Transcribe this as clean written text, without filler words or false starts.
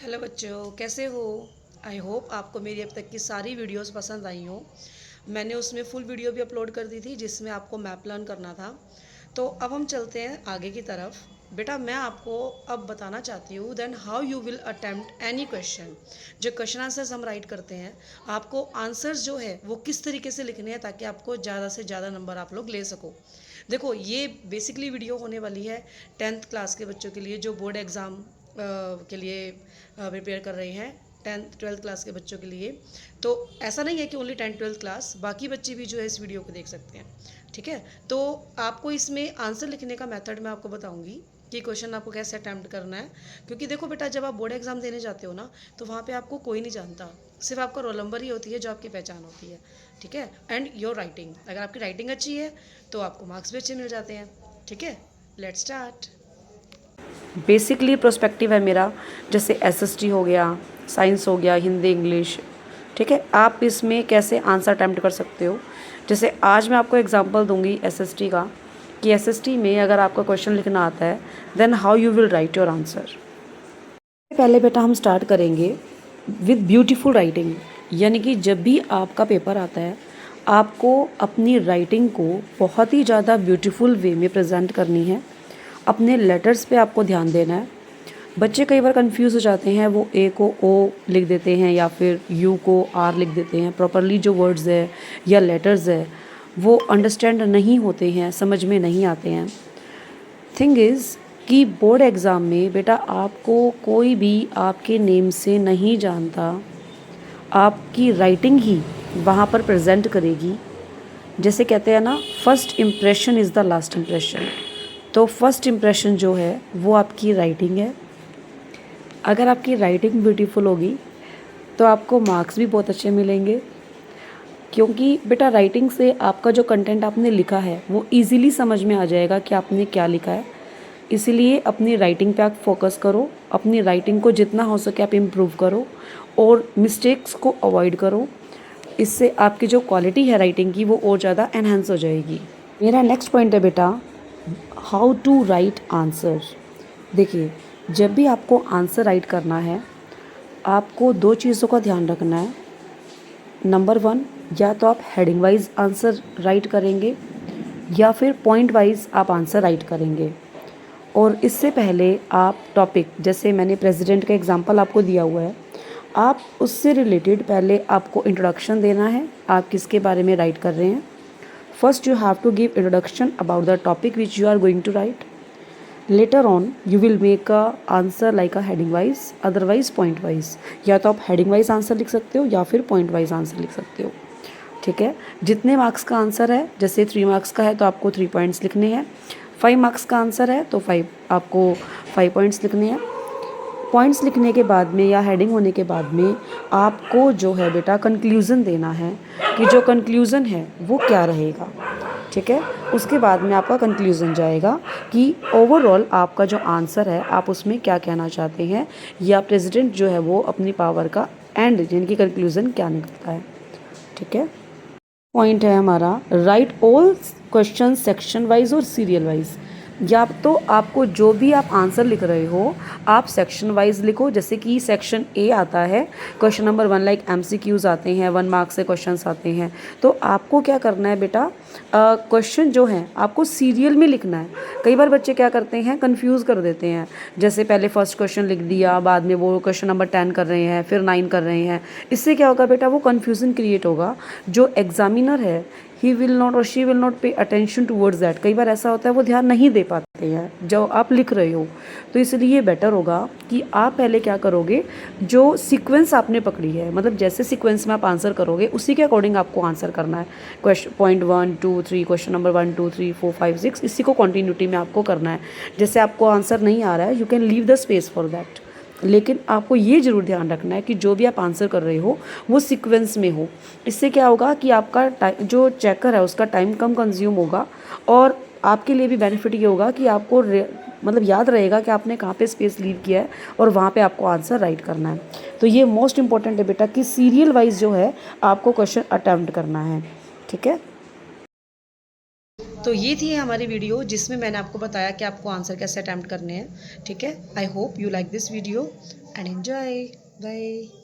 Hello बच्चों, कैसे हो। आई होप आपको मेरी अब तक की सारी वीडियोस पसंद आई हो। मैंने उसमें फुल वीडियो भी अपलोड कर दी थी जिसमें आपको मैप लर्न करना था। तो अब हम चलते हैं आगे की तरफ। बेटा मैं आपको अब बताना चाहती हूँ then how you will attempt any question. जो क्वेश्चन आंसर्स हम राइट करते हैं, आपको आंसर्स जो है वो किस तरीके से लिखने हैं ताकि आपको ज़्यादा से ज़्यादा नंबर आप लोग ले सको। देखो ये बेसिकली वीडियो होने वाली है 10th क्लास के बच्चों के लिए जो बोर्ड एग्ज़ाम के लिए प्रिपेयर कर रहे हैं, 10th 12th क्लास के बच्चों के लिए। तो ऐसा नहीं है कि ओनली 10th 12th क्लास, बाकी बच्चे भी जो है इस वीडियो को देख सकते हैं। ठीक है, तो आपको इसमें आंसर लिखने का मेथड मैं आपको बताऊंगी कि क्वेश्चन आपको कैसे अटैम्प्ट करना है। क्योंकि देखो बेटा, जब आप बोर्ड एग्जाम देने जाते हो ना, तो वहाँ पे आपको कोई नहीं जानता, सिर्फ आपका रोल नंबर ही होती है जो आपकी पहचान होती है। ठीक है, एंड योर राइटिंग, अगर आपकी राइटिंग अच्छी है तो आपको मार्क्स भी अच्छे मिल जाते हैं। ठीक है, लेट्स स्टार्ट। बेसिकली प्रोस्पेक्टिव है मेरा, जैसे एसएसटी हो गया, साइंस हो गया, हिंदी इंग्लिश। ठीक है, आप इसमें कैसे आंसर अटैम्प्ट कर सकते हो। जैसे आज मैं आपको एग्जांपल दूंगी एसएसटी का, कि एसएसटी में अगर आपका क्वेश्चन लिखना आता है then how you will write your answer. पहले बेटा हम स्टार्ट करेंगे विद ब्यूटीफुल राइटिंग। यानी कि जब भी आपका पेपर आता है, आपको अपनी राइटिंग को बहुत ही ज़्यादा ब्यूटीफुल वे में प्रेजेंट करनी है। अपने लेटर्स पे आपको ध्यान देना है। बच्चे कई बार कंफ्यूज हो जाते हैं, वो ए को ओ लिख देते हैं या फिर यू को आर लिख देते हैं। प्रॉपरली जो वर्ड्स है या लेटर्स है वो अंडरस्टैंड नहीं होते हैं, समझ में नहीं आते हैं। थिंग इज़ कि बोर्ड एग्ज़ाम में बेटा आपको कोई भी आपके नेम से नहीं जानता, आपकी राइटिंग ही वहाँ पर प्रेजेंट करेगी। जैसे कहते हैं ना, first impression is the last impression. तो फर्स्ट इम्प्रेशन जो है वो आपकी राइटिंग है। अगर आपकी राइटिंग ब्यूटीफुल होगी तो आपको मार्क्स भी बहुत अच्छे मिलेंगे, क्योंकि बेटा राइटिंग से आपका जो कंटेंट आपने लिखा है वो इजीली समझ में आ जाएगा कि आपने क्या लिखा है। इसीलिए अपनी राइटिंग पे आप फोकस करो, अपनी राइटिंग को जितना हो सके आप इम्प्रूव करो और मिस्टेक्स को अवॉइड करो। इससे आपकी जो क्वालिटी है राइटिंग की वो और ज़्यादा एनहांस हो जाएगी। मेरा नेक्स्ट पॉइंट है बेटा, हाउ टू राइट आंसर। देखिए, जब भी आपको आंसर राइट करना है, आपको दो चीज़ों का ध्यान रखना है। नंबर वन, या तो आप हेडिंग वाइज आंसर राइट करेंगे या फिर पॉइंट वाइज आप आंसर राइट करेंगे। और इससे पहले आप टॉपिक, जैसे मैंने प्रेसिडेंट का एग्जांपल आपको दिया हुआ है, आप उससे रिलेटेड पहले आपको इंट्रोडक्शन देना है, आप किसके बारे में राइट कर रहे हैं। First you have to give introduction about the topic which you are going to write. Later on you will make a answer like a heading wise, otherwise point wise. या तो आप हेडिंग वाइज आंसर लिख सकते हो या फिर point wise answer लिख सकते हो। ठीक है, जितने मार्क्स का आंसर है, जैसे 3 मार्क्स का है तो आपको 3 पॉइंट्स लिखने हैं। 5 मार्क्स का आंसर है तो 5 आपको 5 पॉइंट्स लिखने हैं। पॉइंट्स लिखने के बाद में या हेडिंग होने के बाद में आपको जो है बेटा कंक्लूज़न देना है कि जो कंक्लूज़न है वो क्या रहेगा। ठीक है, उसके बाद में आपका कंक्लूज़न जाएगा कि ओवरऑल आपका जो आंसर है आप उसमें क्या कहना चाहते हैं, या प्रेसिडेंट जो है वो अपनी पावर का एंड यानी कि कंक्लूज़न क्या निकलता है। ठीक है, पॉइंट है हमारा, right all question section wise और सीरियल वाइज। या तो आपको जो भी आप आंसर लिख रहे हो आप सेक्शन वाइज लिखो। जैसे कि सेक्शन ए आता है, क्वेश्चन नंबर 1 लाइक एमसीक्यूज आते हैं, 1 मार्क्स से क्वेश्चंस आते हैं। तो आपको क्या करना है बेटा, क्वेश्चन जो हैं आपको सीरियल में लिखना है। कई बार बच्चे क्या करते हैं, कंफ्यूज कर देते हैं। जैसे पहले फर्स्ट क्वेश्चन लिख दिया, बाद में वो क्वेश्चन नंबर 10 कर रहे हैं, फिर 9 कर रहे हैं। इससे क्या होगा बेटा, वो कन्फ्यूज़न क्रिएट होगा। जो एग्जामिनर है ही विल नॉट और she will not pay attention towards that. कई बार ऐसा होता है वो ध्यान नहीं दे पाते हैं जो आप लिख रहे हो। तो इसलिए बेटर होगा कि आप पहले क्या करोगे, जो सीक्वेंस आपने पकड़ी है, मतलब जैसे सीक्वेंस में आप आंसर करोगे उसी के अकॉर्डिंग आपको आंसर करना है। क्वेश्चन पॉइंट 1 2 3, क्वेश्चन नंबर 1 2 3 4 5 6, इसी को कंटिन्यूटी में आपको करना है। जैसे आपको आंसर नहीं आ रहा है, you can leave the space for that. लेकिन आपको ये ज़रूर ध्यान रखना है कि जो भी आप आंसर कर रहे हो वो सीक्वेंस में हो। इससे क्या होगा कि आपका जो चेकर है उसका टाइम कम कंज्यूम होगा, और आपके लिए भी बेनिफिट ये होगा कि आपको मतलब याद रहेगा कि आपने कहाँ पे स्पेस लीव किया है और वहाँ पे आपको आंसर राइट करना है। तो ये मोस्ट इंपॉर्टेंट है बेटा कि सीरियल वाइज जो है आपको क्वेश्चन अटैम्प्ट करना है। ठीक है, तो ये थी हमारी वीडियो जिसमें मैंने आपको बताया कि आपको आंसर कैसे अटैम्प्ट करने हैं। ठीक है, I hope you like this video. and enjoy. Bye.